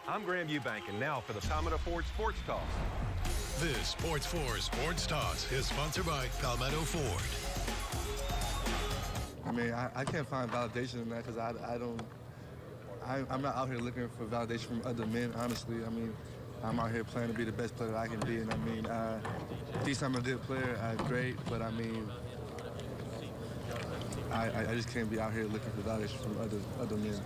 I'm Graham Eubank, and now for the Palmetto Ford Sports Toss. This Sports 4 Sports Toss is sponsored by Palmetto Ford. I mean, I can't find validation in that because I'm not out here looking for validation from other men, honestly. I mean, I'm out here playing to be the best player that I can be, and I mean, these I'm a good player, great, but I mean, I just can't be out here looking for validation from other men.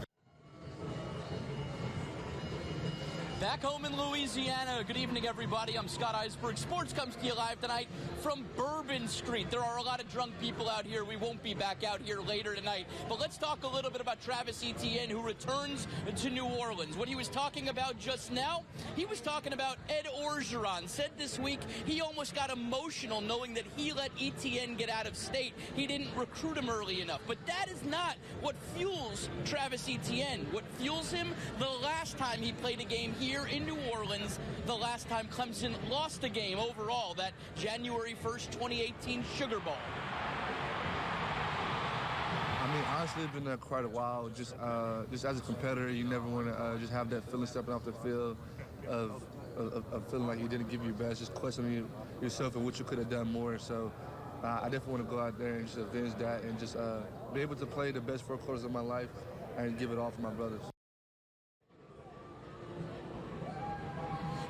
Back home in Louisiana, good evening, everybody. I'm Scott Eisberg. Sports comes to you live tonight from Bourbon Street. There are a lot of drunk people out here. We won't be back out here later tonight. But let's talk a little bit about Travis Etienne, who returns to New Orleans. What he was talking about just now, he was talking about Ed Orgeron. Said this week he almost got emotional knowing that he let Etienne get out of state. He didn't recruit him early enough. But that is not what fuels Travis Etienne. What fuels him, the last time he played a game here in New Orleans, the last time Clemson lost a game overall, that January 1st, 2018 Sugar Bowl. I mean, honestly, it's been quite a while. Just as a competitor, you never want to just have that feeling stepping off the field of feeling like you didn't give your best, just questioning yourself and what you could have done more. So I definitely want to go out there and just avenge that and just be able to play the best 4 quarters of my life and give it all for my brothers.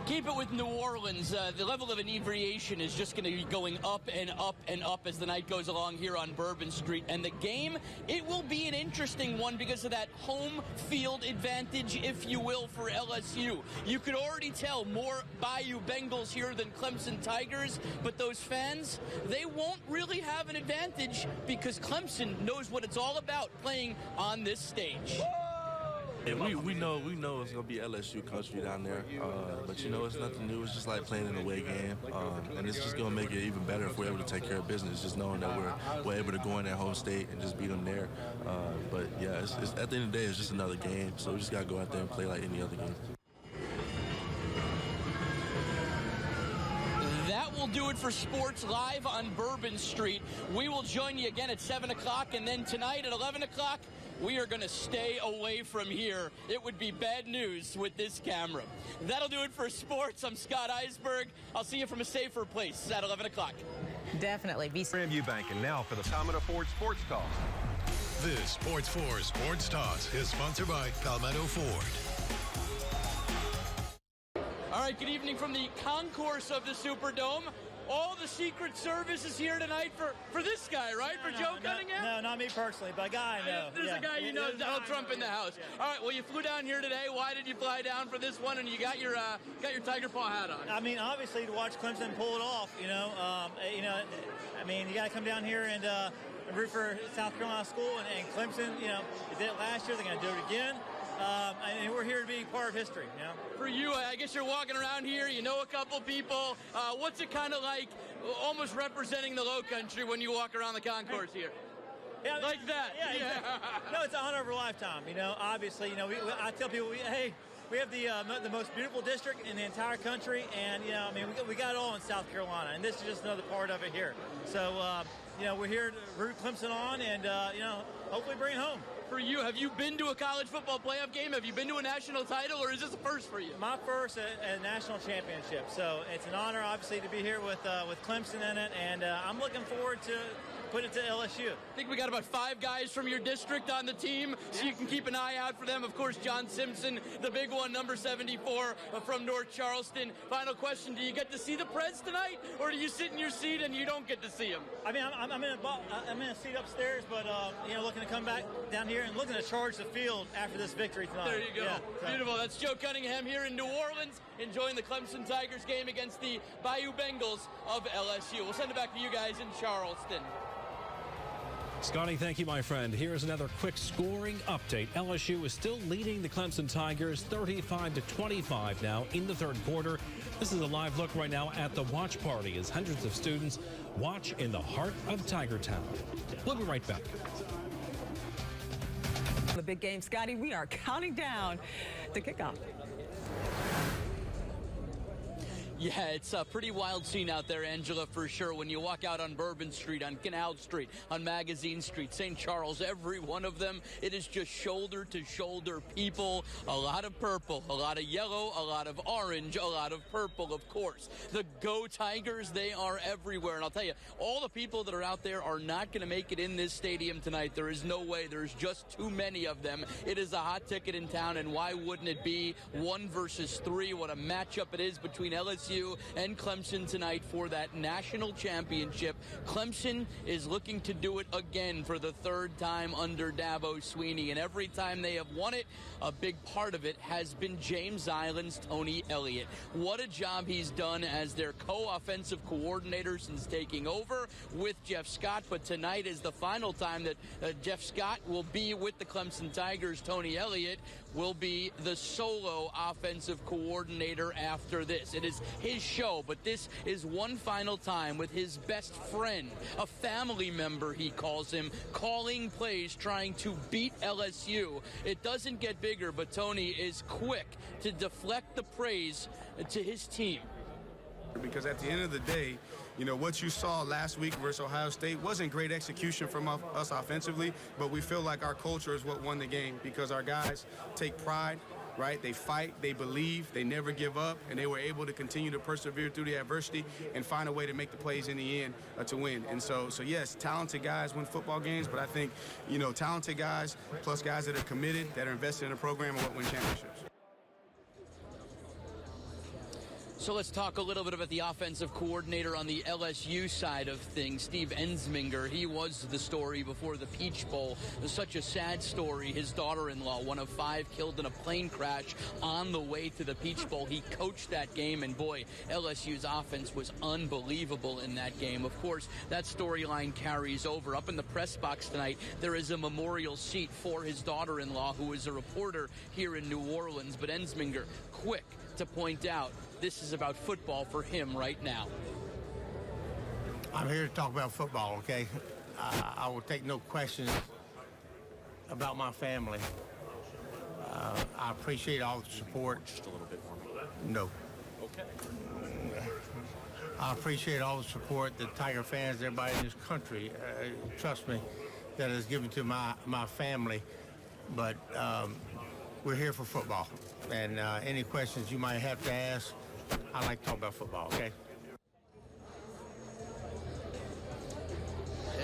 Keep it with New Orleans. The level of inebriation is just going to be going up and up and up as the night goes along here on Bourbon Street. And the game, it will be an interesting one because of that home field advantage, if you will, for LSU. You could already tell more Bayou Bengals here than Clemson Tigers, but those fans, they won't really have an advantage because Clemson knows what it's all about playing on this stage. Yeah, we know it's gonna be LSU country down there, but you know it's nothing new. It's just like playing an away game, and it's just gonna make it even better if we're able to take care of business. Just knowing that we're able to go in their home state and just beat them there. But yeah, it's at the end of the day, it's just another game. So we just gotta go out there and play like any other game. That will do it for Sports Live on Bourbon Street. We will join you again at 7 o'clock, and then tonight at 11 o'clock, we are going to stay away from here. It would be bad news with this camera. That'll do it for sports. I'm Scott Eisberg. I'll see you from a safer place at 11 o'clock. Definitely. Graham Eubank, and now for the Palmetto Ford Sports Toss. This Sports 4 Sports Toss is sponsored by Palmetto Ford. All right, good evening from the concourse of the Superdome. All the Secret Service is here tonight for this guy, right? For Joe Cunningham? No, not me personally, but a guy I know. There's a guy you know, Donald Trump in the house. Yeah. All right, well, you flew down here today. Why did you fly down for this one? And you got your Tiger Paw hat on. I mean, obviously, to watch Clemson pull it off, I mean, you got to come down here and root for South Carolina school. And Clemson, they did it last year. They're going to do it again. And we're here to be part of history, For you, I guess you're walking around here, you know a couple people. What's it kind of like almost representing the Low Country when you walk around the concourse here? Yeah, like that. Yeah. No, it's an honor of a lifetime, Obviously, I tell people, we have the most beautiful district in the entire country, and, we got it all in South Carolina, and this is just another part of it here. So, we're here to root Clemson on and, hopefully bring it home. For you, have you been to a college football playoff game? Have you been to a national title, or is this a first for you? My first at national championship. So it's an honor, obviously, to be here with Clemson in it, and I'm looking forward to put it to LSU. I think we got about 5 guys from your district on the team, so you can keep an eye out for them. Of course, John Simpson, the big one, number 74 from North Charleston. Final question, do you get to see the Preds tonight, or do you sit in your seat and you don't get to see them? I mean, I'm in a seat upstairs, but, looking to come back down here and looking to charge the field after this victory tonight. There you go. Yeah, so. Beautiful. That's Joe Cunningham here in New Orleans, enjoying the Clemson Tigers game against the Bayou Bengals of LSU. We'll send it back to you guys in Charleston. Scotty, thank you, my friend. Here's another quick scoring update. LSU is still leading the Clemson Tigers 35-25 now in the third quarter. This is a live look right now at the watch party as hundreds of students watch in the heart of Tiger Town. We'll be right back. The big game, Scotty, we are counting down to kickoff. Yeah, it's a pretty wild scene out there, Angela, for sure. When you walk out on Bourbon Street, on Canal Street, on Magazine Street, St. Charles, every one of them, it is just shoulder-to-shoulder people. A lot of purple, a lot of yellow, a lot of orange, a lot of purple, of course. The Go Tigers, they are everywhere. And I'll tell you, all the people that are out there are not going to make it in this stadium tonight. There is no way. There's just too many of them. It is a hot ticket in town, and why wouldn't it be 1 versus 3? What a matchup it is between LSU and Clemson tonight for that national championship. Clemson is looking to do it again for the 3rd time under Dabo Swinney, and every time they have won it, a big part of it has been James Island's Tony Elliott. What a job he's done as their co-offensive coordinator since taking over with Jeff Scott, but tonight is the final time that Jeff Scott will be with the Clemson Tigers. Tony Elliott will be the solo offensive coordinator after this. It is his show, but this is one final time with his best friend, a family member he calls him, calling plays, trying to beat LSU. It doesn't get bigger, but Tony is quick to deflect the praise to his team. Because at the end of the day, you know, what you saw last week versus Ohio State wasn't great execution from us offensively, but we feel like our culture is what won the game because our guys take pride, right? They fight, they believe, they never give up, and they were able to continue to persevere through the adversity and find a way to make the plays in the end to win. And so yes, talented guys win football games, but I think, you know, talented guys plus guys that are committed, that are invested in a program are what win championships. So let's talk a little bit about the offensive coordinator on the LSU side of things, Steve Ensminger. He was the story before the Peach Bowl. It was such a sad story. His daughter-in-law, one of 5, killed in a plane crash on the way to the Peach Bowl. He coached that game, and boy, LSU's offense was unbelievable in that game. Of course, that storyline carries over. Up in the press box tonight, there is a memorial seat for his daughter-in-law, who is a reporter here in New Orleans. But Ensminger, quick to point out, this is about football for him right now. I'm here to talk about football, okay? I will take no questions about my family. I appreciate all the support. Just a little bit more. No. Okay. I appreciate all the support that Tiger fans, everybody in this country, trust me, that is given to my family. But we're here for football. And any questions you might have to ask, I like to talk about football, okay?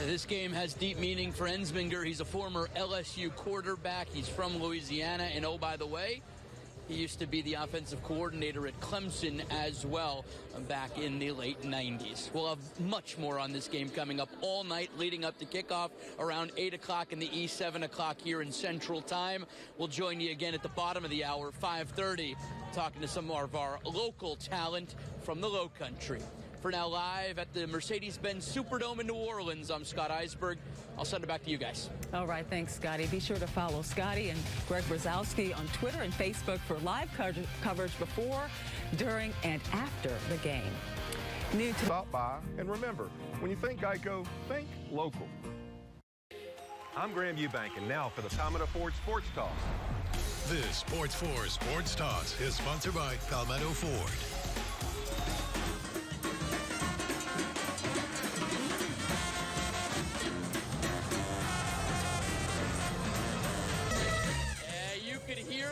This game has deep meaning for Ensminger. He's a former LSU quarterback. He's from Louisiana. And oh, by the way, he used to be the offensive coordinator at Clemson as well back in the late 90s. We'll have much more on this game coming up all night leading up to kickoff around 8 o'clock in the East, 7 o'clock here in Central Time. We'll join you again at the bottom of the hour, 5:30, talking to some of our local talent from the Low Country. For now, live at the Mercedes-Benz Superdome in New Orleans, I'm Scott Eisberg. I'll send it back to you guys. All right, thanks, Scotty. Be sure to follow Scotty and Greg Brzezowski on Twitter and Facebook for live coverage before, during, and after the game. Stop by, and remember, when you think Geico, think local. I'm Graham Eubank, and now for the Time of the Ford Sports Toss. This Sports 4 Sports Toss is sponsored by Palmetto Ford.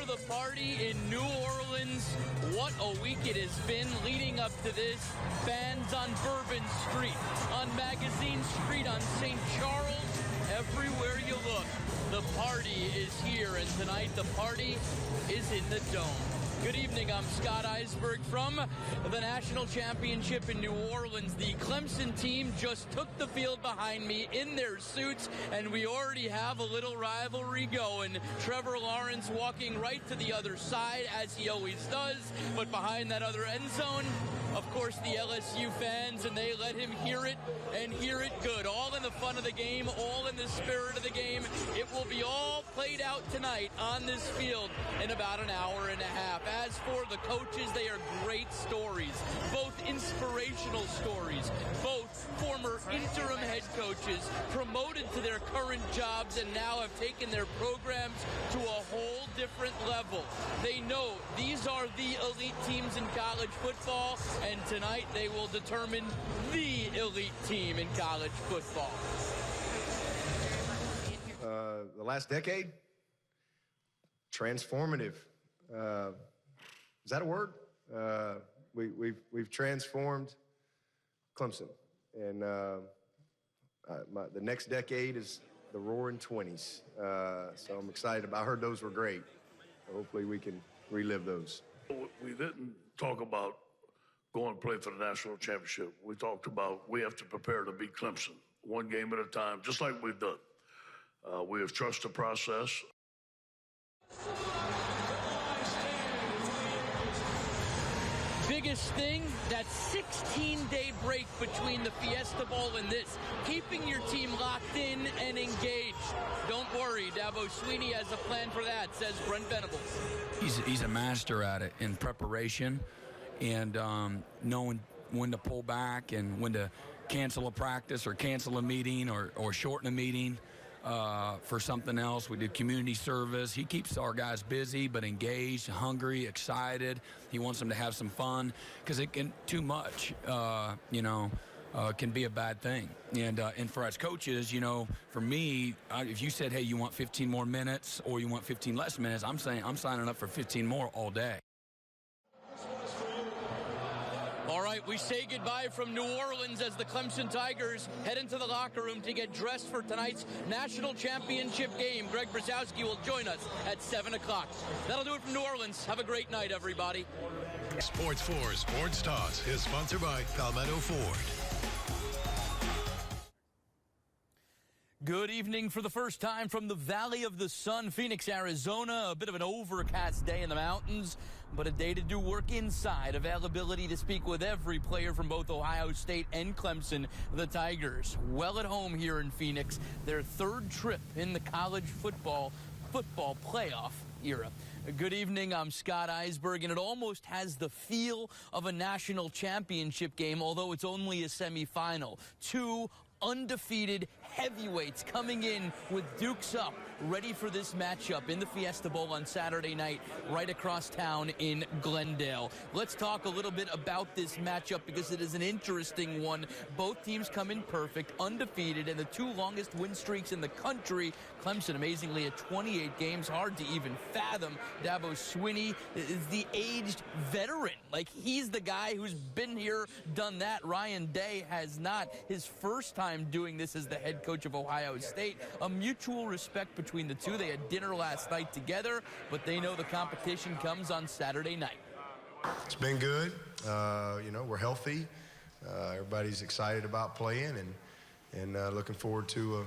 The party in New Orleans. What a week it has been leading up to this. Fans on Bourbon Street, on Magazine Street, on St. Charles, everywhere you look, the party is here, and tonight the party is in the Dome. Good evening, I'm Scott Eisberg from the National Championship in New Orleans. The Clemson team just took the field behind me in their suits, and we already have a little rivalry going. Trevor Lawrence walking right to the other side, as he always does, but behind that other end zone, of course, the LSU fans, and they let him hear it, and hear it good. All in the fun of the game, all in the spirit of the game. It will be all played out tonight on this field in about an hour and a half. As for the the coaches, they are great stories, both inspirational stories, both former interim head coaches promoted to their current jobs and now have taken their programs to a whole different level. They know these are the elite teams in college football, and tonight they will determine the elite team in college football. The last decade, transformative. Is that a word? We've transformed Clemson, and the next decade is the Roaring 20s. So I'm excited about. I heard those were great. Hopefully we can relive those. We didn't talk about going to play for the national championship. We talked about we have to prepare to beat Clemson, one game at a time, just like we've done. We have trust the process. Biggest thing, that 16-day break between the Fiesta Bowl and this, keeping your team locked in and engaged. Don't worry, Dabo Swinney has a plan for that, says Brent Venables. He's a master at it in preparation and knowing when to pull back and when to cancel a practice or cancel a meeting or shorten a meeting for something else. We did community service. He keeps our guys busy but engaged, hungry, excited. He wants them to have some fun because it can too much, can be a bad thing. And for us coaches, for me, if you said, hey, you want 15 more minutes or you want 15 less minutes, I'm saying I'm signing up for 15 more all day. All right, we say goodbye from New Orleans as the Clemson Tigers head into the locker room to get dressed for tonight's national championship game. Greg Brzezowski will join us at 7 o'clock. That'll do it from New Orleans. Have a great night, everybody. Sports 4 Sports Talks is sponsored by Palmetto Ford. Good evening for the first time from the Valley of the Sun, Phoenix, Arizona. A bit of an overcast day in the mountains, but a day to do work inside. Availability to speak with every player from both Ohio State and Clemson. The Tigers well at home here in Phoenix. Their third trip in the college football playoff era. Good evening, I'm Scott Eisberg, and it almost has the feel of a national championship game, although it's only a semifinal. Two undefeated heavyweights coming in with dukes up, ready for this matchup in the Fiesta Bowl on Saturday night right across town in Glendale. Let's talk a little bit about this matchup because it is an interesting one. Both teams come in perfect, undefeated, and the two longest win streaks in the country. Clemson, amazingly, at 28 games. Hard to even fathom. Dabo Swinney is the aged veteran. Like, he's the guy who's been here, done that. Ryan Day has not. His first time doing this as the head coach of Ohio State. A mutual respect between the two. They had dinner last night together, but they know the competition comes on Saturday night. It's been good. We're healthy. Everybody's excited about playing and looking forward to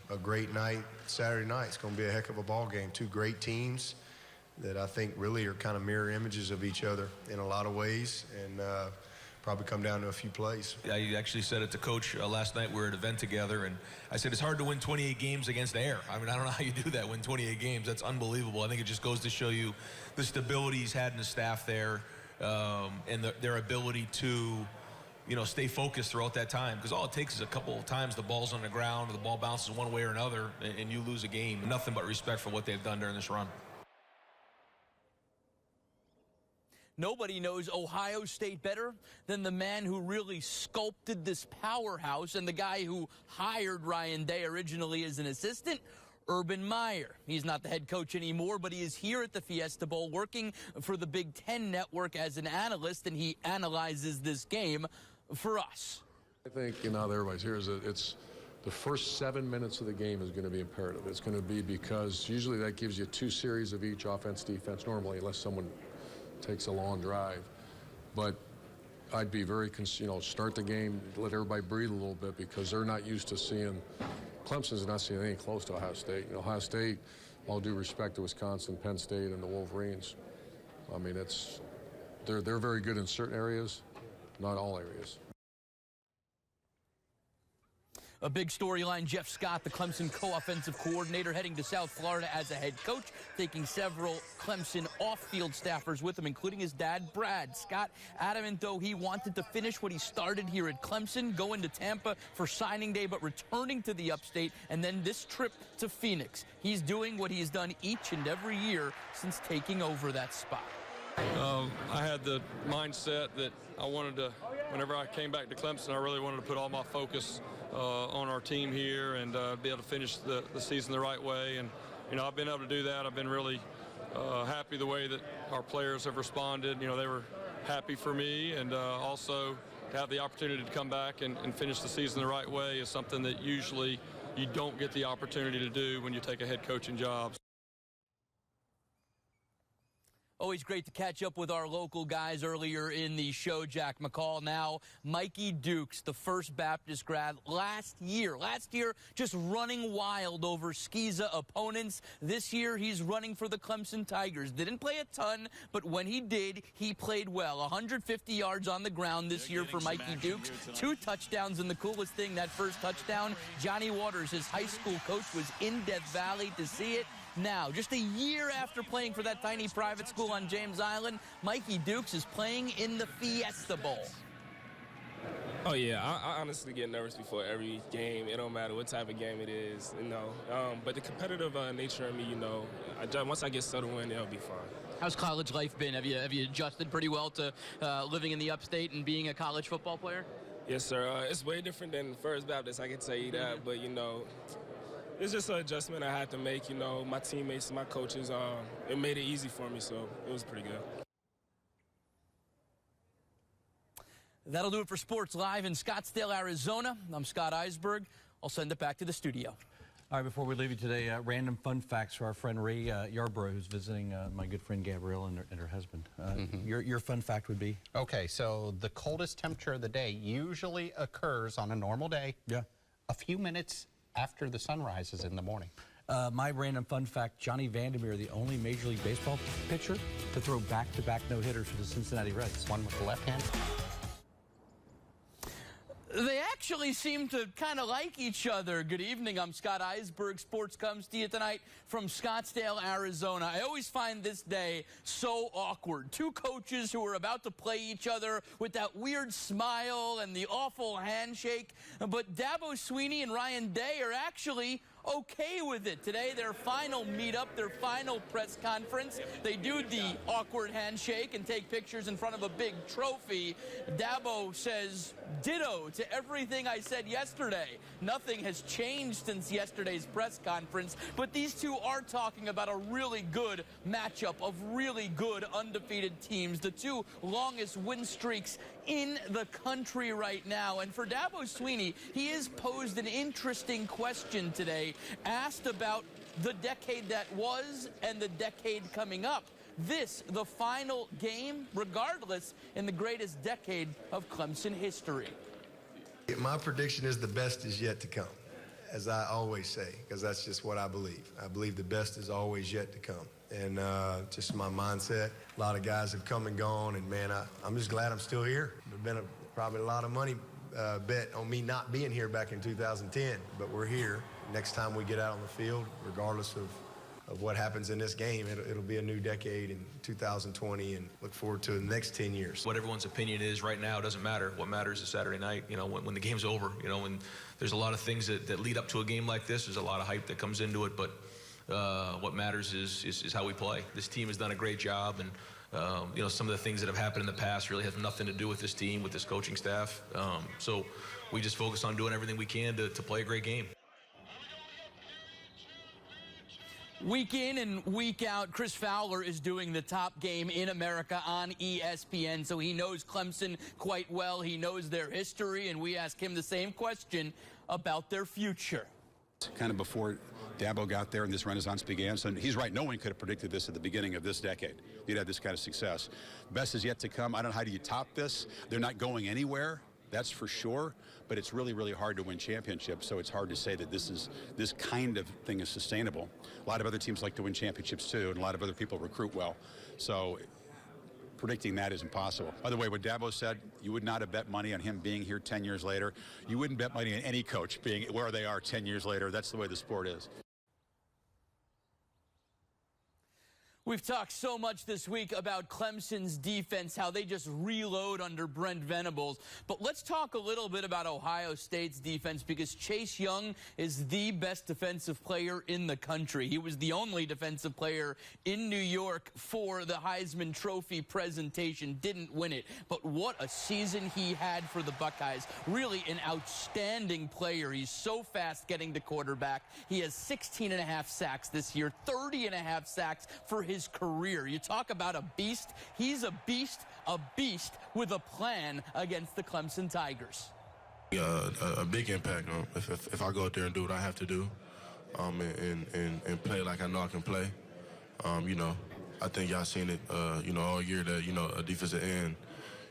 a great night Saturday night. It's going to be a heck of a ball game. Two great teams that I think really are kind of mirror images of each other in a lot of ways, and probably come down to a few plays. I actually said it to Coach last night. We were at an event together, and I said it's hard to win 28 games against air. I mean, I don't know how you do that, win 28 games. That's unbelievable. I think it just goes to show you the stability he's had in the staff there, and their ability to, stay focused throughout that time. Because all it takes is a couple of times the ball's on the ground or the ball bounces one way or another, and you lose a game. Nothing but respect for what they've done during this run. Nobody knows Ohio State better than the man who really sculpted this powerhouse and the guy who hired Ryan Day originally as an assistant, Urban Meyer. He's not the head coach anymore, but he is here at the Fiesta Bowl working for the Big Ten Network as an analyst, and he analyzes this game for us. I think, everybody's here, it's the first 7 minutes of the game is going to be imperative. It's going to be because usually that gives you two series of each offense, defense, normally, unless someone takes a long drive. But I'd be very, start the game, let everybody breathe a little bit because they're not used to seeing, Clemson's not seeing anything close to Ohio State. Ohio State, all due respect to Wisconsin, Penn State, and the Wolverines, I mean, they're very good in certain areas, not all areas. A big storyline, Jeff Scott, the Clemson co-offensive coordinator, heading to South Florida as a head coach, taking several Clemson off-field staffers with him, including his dad, Brad. Scott, adamant though he wanted to finish what he started here at Clemson, going to Tampa for signing day, but returning to the upstate, and then this trip to Phoenix. He's doing what he's done each and every year since taking over that spot. I had the mindset that I wanted to, whenever I came back to Clemson, I really wanted to put all my focus on our team here and be able to finish the season the right way. And, you know, I've been able to do that. I've been really happy the way that our players have responded. You know, they were happy for me, and also to have the opportunity to come back and finish the season the right way is something that usually you don't get the opportunity to do when you take a head coaching job. Always great to catch up with our local guys earlier in the show. Jack McCall, now Mikey Dukes, the First Baptist grad last year just running wild over Skeeza opponents. This year he's running for the Clemson Tigers. Didn't play a ton, but when he did, he played well. 150 yards on the ground this year for Mikey Dukes. 2 touchdowns, and the coolest thing, that first touchdown, Johnny Waters, his high school coach, was in Death Valley to see it. Now, just a year after playing for that tiny private school on James Island, Mikey Dukes is playing in the Fiesta Bowl. Oh, yeah. I honestly get nervous before every game. It don't matter what type of game it is, you know. But the competitive nature of me, you know, once I get settled in, it'll be fine. How's college life been? Have you adjusted pretty well to living in the upstate and being a college football player? Yes, sir. It's way different than First Baptist, I can tell you that. But, you know, it's just an adjustment I had to make. You know, my teammates, my coaches, it made it easy for me, so it was pretty good. That'll do it for Sports Live in Scottsdale, Arizona. I'm Scott Eisberg. I'll send it back to the studio. All right, before we leave you today, random fun facts for our friend Ray Yarbrough, who's visiting my good friend Gabrielle and her husband. Your fun fact would be? Okay, so the coldest temperature of the day usually occurs on a normal day. Yeah. A few minutes after the sun rises in the morning. My random fun fact, Johnny Vandermeer, the only Major League Baseball pitcher to throw back-to-back no-hitters for the Cincinnati Reds. One with the left hand. They actually seem to kind of like each other. Good evening. I'm Scott Eisberg. Sports comes to you tonight from Scottsdale, Arizona. I always find this day so awkward. 2 coaches who are about to play each other with that weird smile and the awful handshake. But Dabo Sweeney and Ryan Day are actually okay with it. Today, their final meetup, their final press conference. They do the awkward handshake and take pictures in front of a big trophy. Dabo says, ditto to everything I said yesterday. Nothing has changed since yesterday's press conference, but these two are talking about a really good matchup of really good undefeated teams, the 2 longest win streaks in the country right now. And for Dabo Sweeney, he has posed an interesting question today, asked about the decade that was and the decade coming up. This, the final game, regardless, in the greatest decade of Clemson history. My prediction is the best is yet to come, as I always say, because that's just what I believe. I believe the best is always yet to come. And just my mindset. A lot of guys have come and gone, and man, I'm just glad I'm still here. There's been probably a lot of money bet on me not being here back in 2010, but we're here. Next time we get out on the field, regardless of what happens in this game, it'll be a new decade in 2020, and look forward to the next 10 years. What everyone's opinion is right now doesn't matter. What matters is Saturday night, you know, when the game's over. You know, when there's a lot of things that lead up to a game like this. There's a lot of hype that comes into it, but what matters is how we play. This team has done a great job, and you know, some of the things that have happened in the past really have nothing to do with this team, with this coaching staff. So we just focus on doing everything we can to play a great game. Week in and week out, Chris Fowler is doing the top game in America on ESPN, so he knows Clemson quite well. He knows their history, and we ask him the same question about their future. Kind of before Dabo got there and this renaissance began, so he's right. No one could have predicted this at the beginning of this decade. You'd have this kind of success. Best is yet to come. I don't know how do you top this. They're not going anywhere, that's for sure, but it's really, really hard to win championships, so it's hard to say that this kind of thing is sustainable. A lot of other teams like to win championships too, and a lot of other people recruit well. So predicting that is impossible. By the way, what Dabo said, you would not have bet money on him being here 10 years later. You wouldn't bet money on any coach being where they are 10 years later. That's the way the sport is. We've talked so much this week about Clemson's defense, how they just reload under Brent Venables. But let's talk a little bit about Ohio State's defense, because Chase Young is the best defensive player in the country. He was the only defensive player in New York for the Heisman Trophy presentation. Didn't win it. But what a season he had for the Buckeyes. Really an outstanding player. He's so fast getting to quarterback. He has 16.5 sacks this year, 30.5 sacks for his career. You talk about a beast. He's a beast with a plan against the Clemson Tigers. A big impact if I go out there and do what I have to do, and play like I know I can play. You know, I think y'all seen it, you know, all year that, you know, a defensive end,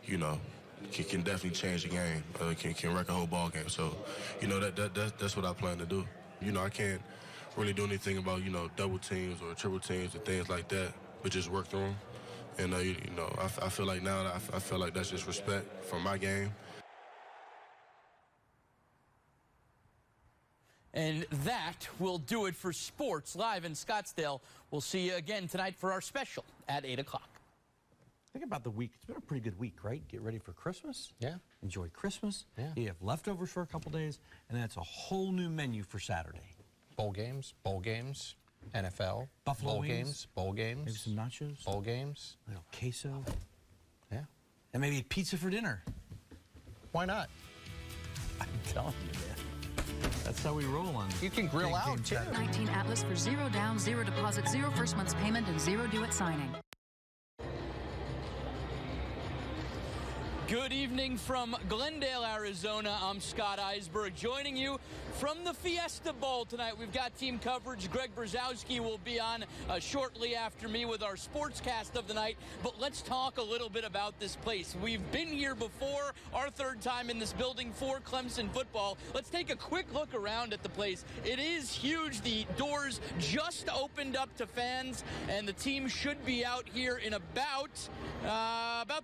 you know, can definitely change the game, can wreck a whole ball game. So, you know, that's what I plan to do. You know, I can't really do anything about, you know, double teams or triple teams and things like that, but just work through them. And, you know, I feel like now I feel like that's just respect for my game. And that will do it for Sports Live in Scottsdale. We'll see you again tonight for our special at 8 o'clock. Think about the week. It's been a pretty good week, right? Get ready for Christmas. Yeah. Enjoy Christmas. Yeah. You have leftovers for a couple days, and that's a whole new menu for Saturday. Bowl games, NFL, Buffalo bowl wings, bowl games. Maybe some nachos. Bowl games. A little queso. Yeah. And maybe pizza for dinner. Why not? I'm telling you, man. That's how we roll on. You can grill out, too. 19 Atlas for 0 down, 0 deposit, 0 first month's payment, and 0 due at signing. Good evening from Glendale, Arizona. I'm Scott Eisberg, joining you from the Fiesta Bowl tonight. We've got team coverage. Greg Brzezowski will be on shortly after me with our sportscast of the night. But let's talk a little bit about this place. We've been here before, our third time in this building for Clemson football. Let's take a quick look around at the place. It is huge. The doors just opened up to fans, and the team should be out here in about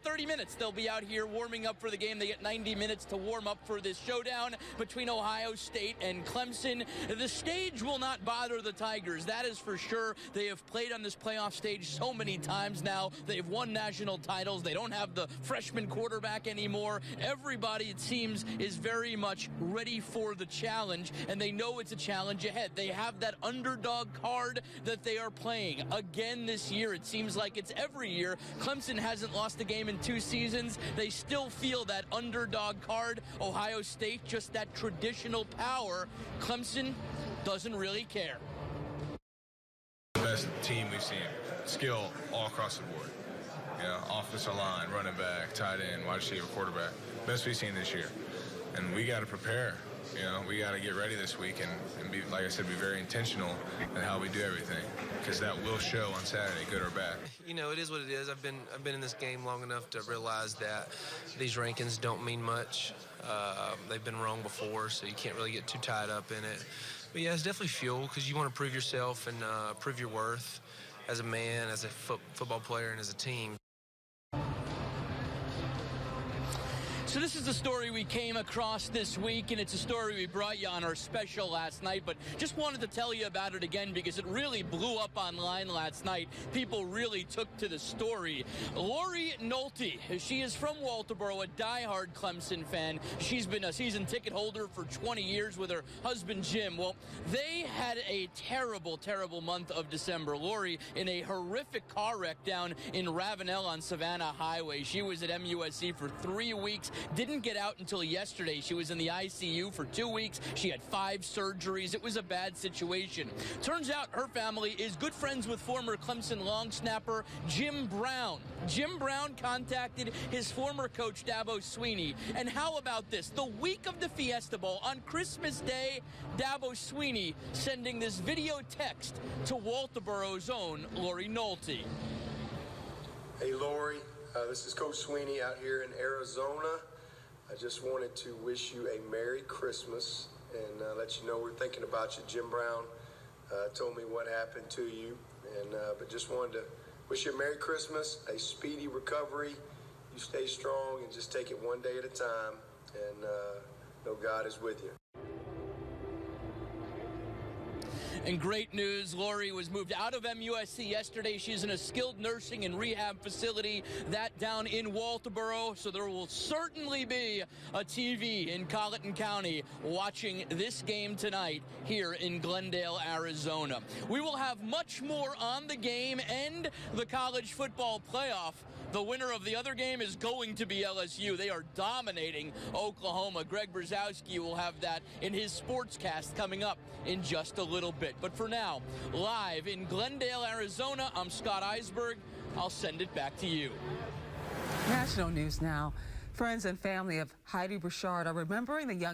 30 minutes. They'll be out here warming up for the game. They get 90 minutes to warm up for this showdown between Ohio State and Clemson. The stage will not bother the Tigers, that is for sure. They have played on this playoff stage so many times now. They've won national titles. They don't have the freshman quarterback anymore. Everybody, it seems, is very much ready for the challenge, and they know it's a challenge ahead. They have that underdog card that they are playing again this year. It seems like it's every year. Clemson hasn't lost a game in 2 seasons. They still feel that underdog card. Ohio State, just that traditional power. Clemson doesn't really care. The best team we've seen. Skill all across the board. You know, offensive line, running back, tight end, wide receiver, quarterback. Best we've seen this year. And we got to prepare. You know, we got to get ready this week and be, like I said, be very intentional in how we do everything, because that will show on Saturday, good or bad. You know, it is what it is. I've been in this game long enough to realize that these rankings don't mean much. They've been wrong before, so you can't really get too tied up in it. But yeah, it's definitely fuel, because you want to prove yourself and prove your worth as a man, as a football player, and as a team. So this is the story we came across this week, and it's a story we brought you on our special last night, but just wanted to tell you about it again because it really blew up online last night. People really took to the story. Lori Nolte, she is from Walterboro, a diehard Clemson fan. She's been a season ticket holder for 20 years with her husband, Jim. Well, they had a terrible, terrible month of December. Lori, in a horrific car wreck down in Ravenel on Savannah Highway. She was at MUSC for 3 weeks. Didn't get out until yesterday. She was in the ICU for 2 weeks. She had 5 surgeries. It was a bad situation. Turns out her family is good friends with former Clemson long snapper Jim Brown. Jim Brown contacted his former coach Dabo Swinney. And how about this? The week of the Fiesta Bowl, on Christmas Day, Dabo Swinney sending this video text to Walterboro's own Lori Nolte. Hey, Lori. This is Coach Swinney out here in Arizona. I just wanted to wish you a Merry Christmas and let you know we're thinking about you. Jim Brown told me what happened to you, and but just wanted to wish you a Merry Christmas, a speedy recovery. You stay strong and just take it one day at a time, and know God is with you. And great news, Lori was moved out of MUSC yesterday. She's in a skilled nursing and rehab facility, that down in Walterboro. So there will certainly be a TV in Colleton County watching this game tonight here in Glendale, Arizona. We will have much more on the game and the college football playoff. The winner of the other game is going to be LSU. They are dominating Oklahoma. Greg Brzezowski will have that in his sportscast coming up in just a little bit. But for now, live in Glendale, Arizona, I'm Scott Eisberg. I'll send it back to you. National news now. Friends and family of Heidi Bouchard are remembering the young